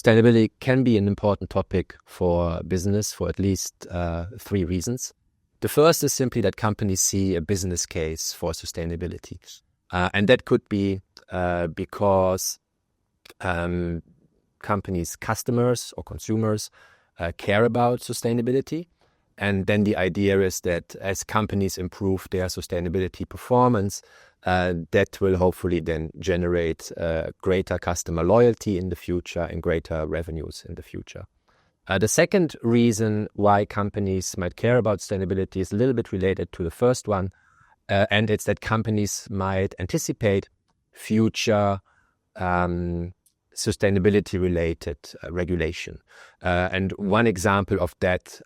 Sustainability can be an important topic for business for at least 3 reasons. The first is simply that companies see a business case for sustainability. And that could be because companies' customers or consumers care about sustainability. And then the idea is that as companies improve their sustainability performance, that will hopefully then generate greater customer loyalty in the future and greater revenues in the future. The second reason why companies might care about sustainability is a little bit related to the first one, and it's that companies might anticipate future sustainability-related regulation. And one example of that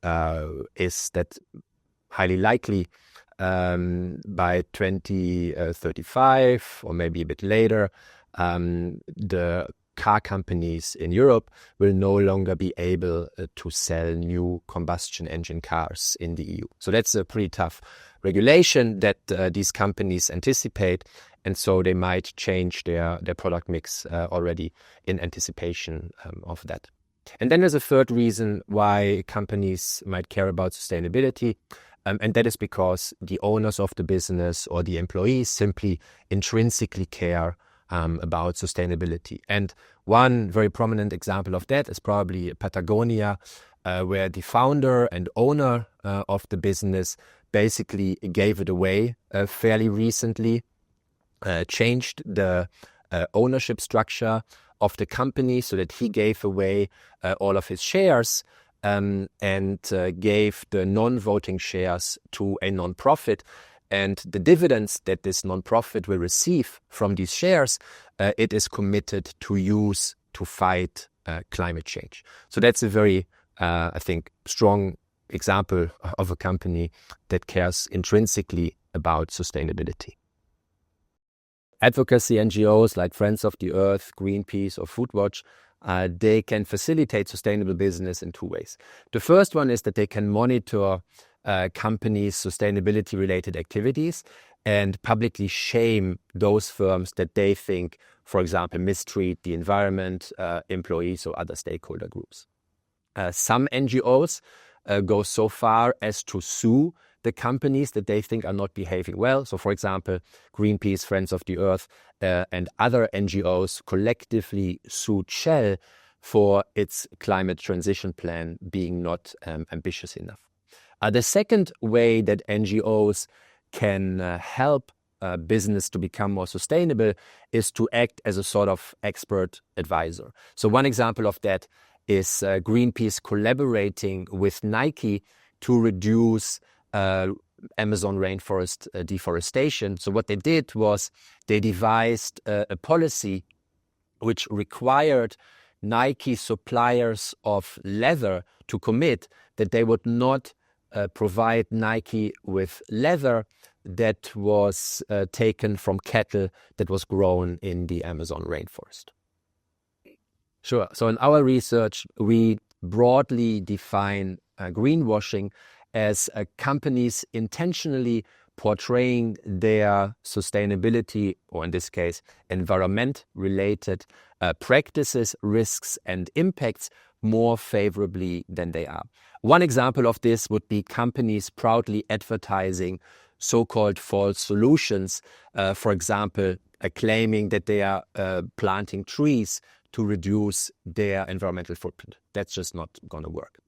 is that highly likely by 2035 or maybe a bit later, the car companies in Europe will no longer be able to sell new combustion engine cars in the EU. So that's a pretty tough regulation that these companies anticipate, and so they might change their product mix already in anticipation of that. And then there's a third reason why companies might care about sustainability, and that is because the owners of the business or the employees simply intrinsically care about sustainability. And one very prominent example of that is probably Patagonia, where the founder and owner of the business basically gave it away fairly recently, changed the ownership structure of the company so that he gave away all of his shares and gave the non-voting shares to a non-profit. And the dividends that this non-profit will receive from these shares, it is committed to use to fight climate change. So that's a very, I think, strong example of a company that cares intrinsically about sustainability. Advocacy NGOs like Friends of the Earth, Greenpeace or Foodwatch, they can facilitate sustainable business in 2 ways. The first one is that they can monitor companies' sustainability-related activities and publicly shame those firms that they think, for example, mistreat the environment, employees or other stakeholder groups. Some NGOs go so far as to sue the companies that they think are not behaving well. So, for example, Greenpeace, Friends of the Earth, and other NGOs collectively sued Shell for its climate transition plan being not ambitious enough. The second way that NGOs can help business to become more sustainable is to act as a sort of expert advisor. So one example of that is Greenpeace collaborating with Nike to reduce Amazon rainforest deforestation. So what they did was they devised a policy which required Nike suppliers of leather to commit that they would not provide Nike with leather that was taken from cattle that was grown in the Amazon rainforest. Sure. So in our research, we broadly define greenwashing as companies intentionally portraying their sustainability, or in this case, environment-related practices, risks, and impacts more favorably than they are. One example of this would be companies proudly advertising so-called false solutions, for example, claiming that they are planting trees to reduce their environmental footprint. That's just not going to work.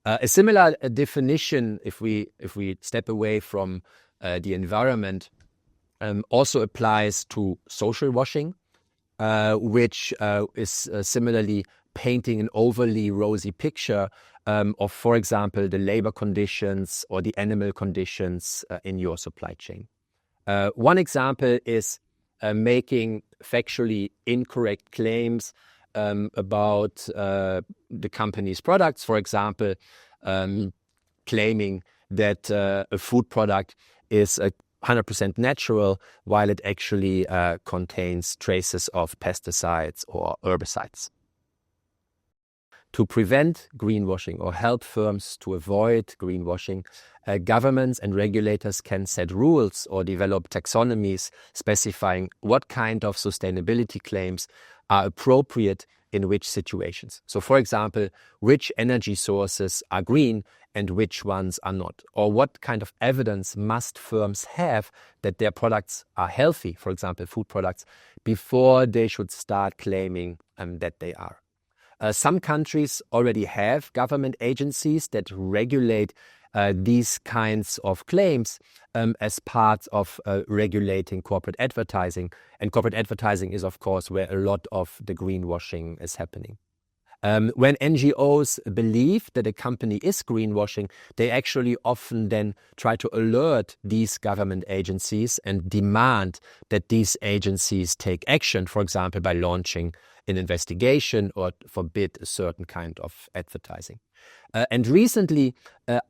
A similar definition, if we step away from the environment, also applies to social washing, which is similarly painting an overly rosy picture of, for example, the labor conditions or the animal conditions in your supply chain. One example is making factually incorrect claims about the company's products, for example, claiming that a food product is 100% natural while it actually contains traces of pesticides or herbicides. To prevent greenwashing or help firms to avoid greenwashing, governments and regulators can set rules or develop taxonomies specifying what kind of sustainability claims are appropriate in which situations. So, for example, which energy sources are green and which ones are not, or what kind of evidence must firms have that their products are healthy, for example, food products, before they should start claiming that they are. Some countries already have government agencies that regulate these kinds of claims as part of regulating corporate advertising. And corporate advertising is, of course, where a lot of the greenwashing is happening. When NGOs believe that a company is greenwashing, they actually often then try to alert these government agencies and demand that these agencies take action, for example, by launching an investigation or forbid a certain kind of advertising. And recently,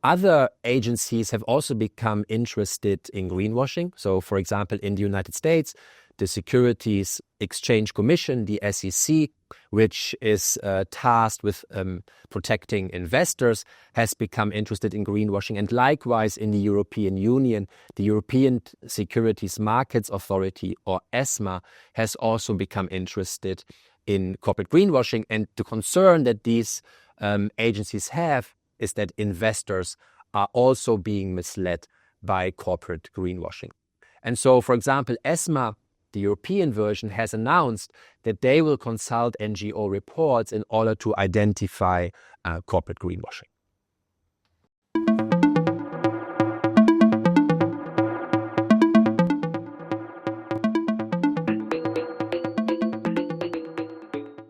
other agencies have also become interested in greenwashing. So, for example, in the United States, the Securities Exchange Commission, the SEC, which is tasked with protecting investors, has become interested in greenwashing. And likewise, in the European Union, the European Securities Markets Authority, or ESMA, has also become interested in corporate greenwashing. And the concern that these agencies have is that investors are also being misled by corporate greenwashing. And so, for example, ESMA, the European version, has announced that they will consult NGO reports in order to identify corporate greenwashing.